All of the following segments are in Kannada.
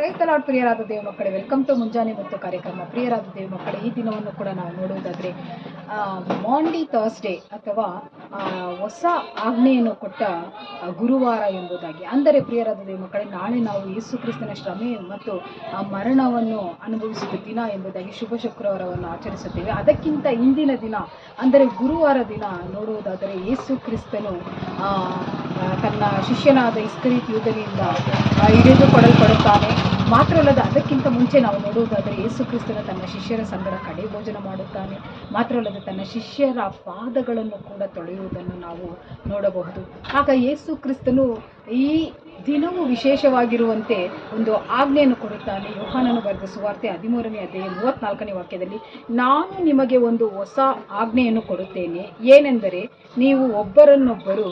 Praise the lord. ಪ್ರಿಯರಾದ ದೇವ ಮಕ್ಕಳೇ, ವೆಲ್ಕಮ್ ಟು ಮುಂಜಾನೆ ಮತ್ತು ಕಾರ್ಯಕ್ರಮ. ಪ್ರಿಯರಾದ ದೇವ ಮಕ್ಕಳೇ, ಈ ದಿನವನ್ನು ಕೂಡ ನಾವು ನೋಡುವುದಾದರೆ ಮಾಂಡಿ ಥರ್ಸ್ಡೇ ಅಥವಾ ಹೊಸ ಆಜ್ಞೆಯನ್ನು ಕೊಟ್ಟ ಗುರುವಾರ ಎಂಬುದಾಗಿ. ಅಂದರೆ ಪ್ರಿಯರಾದ ದೇವ ಮಕ್ಕಳೇ, ನಾಳೆ ನಾವು ಯೇಸು ಕ್ರಿಸ್ತನ ಶ್ರಮೆ ಮತ್ತು ಮರಣವನ್ನು ಅನುಭವಿಸಿದ ದಿನ ಎಂಬುದಾಗಿ ಶುಭ ಶುಕ್ರವಾರವನ್ನು ಆಚರಿಸುತ್ತೇವೆ. ಅದಕ್ಕಿಂತ ಇಂದಿನ ದಿನ ಅಂದರೆ ಗುರುವಾರ ದಿನ ನೋಡುವುದಾದರೆ ಯೇಸು ಕ್ರಿಸ್ತನು ತನ್ನ ಶಿಷ್ಯನಾದ ಇಸ್ಕರಿಯೋತ ಯೂದನಿಂದ ಹಿಡಿದುಕೊಡಲ್ಪಡುತ್ತಾನೆ. ಮಾತ್ರ ಅಲ್ಲದೆ ಅದಕ್ಕಿಂತ ಮುಂಚೆ ನಾವು ನೋಡುವುದಾದರೆ ಯೇಸು ಕ್ರಿಸ್ತನು ತನ್ನ ಶಿಷ್ಯರ ಸಂಗಡ ಕಡೆ ಭೋಜನ ಮಾಡುತ್ತಾನೆ. ಮಾತ್ರ ಅಲ್ಲದೆ ತನ್ನ ಶಿಷ್ಯರ ಪಾದಗಳನ್ನು ಕೂಡ ತೊಳೆಯುವುದನ್ನು ನಾವು ನೋಡಬಹುದು. ಆಗ ಯೇಸು ಕ್ರಿಸ್ತನು ಈ ದಿನವೂ ವಿಶೇಷವಾಗಿರುವಂತೆ ಒಂದು ಆಜ್ಞೆಯನ್ನು ಕೊಡುತ್ತಾನೆ. ಯೋಹಾನನು ಬರೆದ ಸುವಾರ್ತೆ 13ನೇ ಅಧ್ಯಾಯ 34ನೇ ವಾಕ್ಯದಲ್ಲಿ, ನಾನು ನಿಮಗೆ ಒಂದು ಹೊಸ ಆಜ್ಞೆಯನ್ನು ಕೊಡುತ್ತೇನೆ, ಏನೆಂದರೆ ನೀವು ಒಬ್ಬರನ್ನೊಬ್ಬರು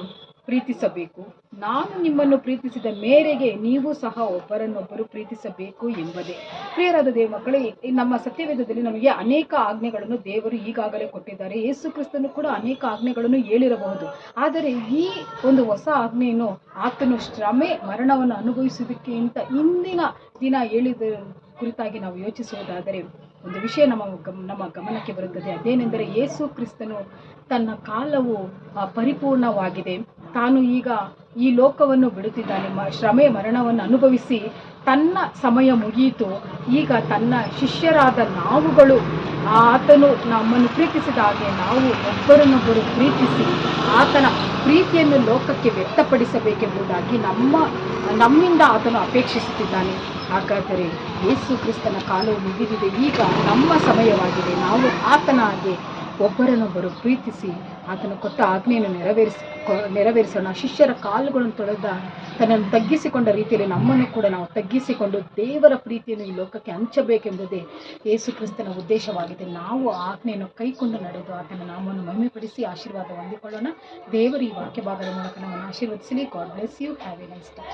ಪ್ರೀತಿಸಬೇಕು. ನಾನು ನಿಮ್ಮನ್ನು ಪ್ರೀತಿಸಿದ ಮೇರೆಗೆ ನೀವು ಸಹ ಒಬ್ಬರನ್ನೊಬ್ಬರು ಪ್ರೀತಿಸಬೇಕು ಎಂಬುದೇ. ಪ್ರಿಯರಾದ ದೇವ ಮಕ್ಕಳೇ, ನಮ್ಮ ಸತ್ಯವೇದದಲ್ಲಿ ನಮಗೆ ಅನೇಕ ಆಜ್ಞೆಗಳನ್ನು ದೇವರು ಈಗಾಗಲೇ ಕೊಟ್ಟಿದ್ದಾರೆ. ಯೇಸು ಕ್ರಿಸ್ತನು ಕೂಡ ಅನೇಕ ಆಜ್ಞೆಗಳನ್ನು ಹೇಳಿರಬಹುದು. ಆದರೆ ಈ ಒಂದು ಹೊಸ ಆಜ್ಞೆಯನ್ನು ಆತನು ಶ್ರಮೆ ಮರಣವನ್ನು ಅನುಭವಿಸುವುದಕ್ಕಿಂತ ಇಂದಿನ ದಿನ ಹೇಳಿದ ಕುರಿತಾಗಿ ನಾವು ಯೋಚಿಸುವುದಾದರೆ ಒಂದು ವಿಷಯ ನಮ್ಮ ಗಮನಕ್ಕೆ ಬರುತ್ತದೆ. ಅದೇನೆಂದರೆ ಯೇಸು ಕ್ರಿಸ್ತನು ತನ್ನ ಕಾಲವು ಪರಿಪೂರ್ಣವಾಗಿದೆ, ತಾನು ಈಗ ಈ ಲೋಕವನ್ನು ಬಿಡುತ್ತಿದ್ದಾನೆ, ಶ್ರಮೆ ಮರಣವನ್ನು ಅನುಭವಿಸಿ ತನ್ನ ಸಮಯ ಮುಗಿಯಿತು. ಈಗ ತನ್ನ ಶಿಷ್ಯರಾದ ನಾವುಗಳು ಆತನು ನಮ್ಮನ್ನು ಪ್ರೀತಿಸಿದ ಹಾಗೆ ನಾವು ಒಬ್ಬರನ್ನೊಬ್ಬರು ಪ್ರೀತಿಸಿ ಆತನ ಪ್ರೀತಿಯನ್ನು ಲೋಕಕ್ಕೆ ವ್ಯಕ್ತಪಡಿಸಬೇಕೆಂಬುದಾಗಿ ನಮ್ಮಿಂದ ಆತನು ಅಪೇಕ್ಷಿಸುತ್ತಿದ್ದಾನೆ. ಹಾಗಾದರೆ ಯೇಸು ಕ್ರಿಸ್ತನ ಕಾಲವು ಮುಗಿದಿದೆ, ಈಗ ನಮ್ಮ ಸಮಯವಾಗಿದೆ. ನಾವು ಆತನ ಹಾಗೆ ಒಬ್ಬರನ್ನೊಬ್ಬರು ಪ್ರೀತಿಸಿ ಆತನು ಕೊಟ್ಟ ಆಜ್ಞೆಯನ್ನು ನೆರವೇರಿಸೋಣ. ಶಿಷ್ಯರ ಕಾಲುಗಳನ್ನು ತೊಳೆದ ತನ್ನನ್ನು ತಗ್ಗಿಸಿಕೊಂಡ ರೀತಿಯಲ್ಲಿ ನಮ್ಮನ್ನು ಕೂಡ ನಾವು ತಗ್ಗಿಸಿಕೊಂಡು ದೇವರ ಪ್ರೀತಿಯನ್ನು ಈ ಲೋಕಕ್ಕೆ ಹಂಚಬೇಕೆಂಬುದೇ ಯೇಸು ಕ್ರಿಸ್ತನ ಉದ್ದೇಶವಾಗಿದೆ. ನಾವು ಆಜ್ಞೆಯನ್ನು ಕೈಕೊಂಡು ನಡೆದು ಆತನ ನಾಮವನ್ನು ಮಹಿಮೆಪಡಿಸಿ ಆಶೀರ್ವಾದ ಹೊಂದಿಕೊಳ್ಳೋಣ. ದೇವರು ಈ ವಾಕ್ಯ ಭಾಗದ ಮೂಲಕ ನಮ್ಮನ್ನು ಆಶೀರ್ವದಿಸಲಿ. God bless you. Have a nice day.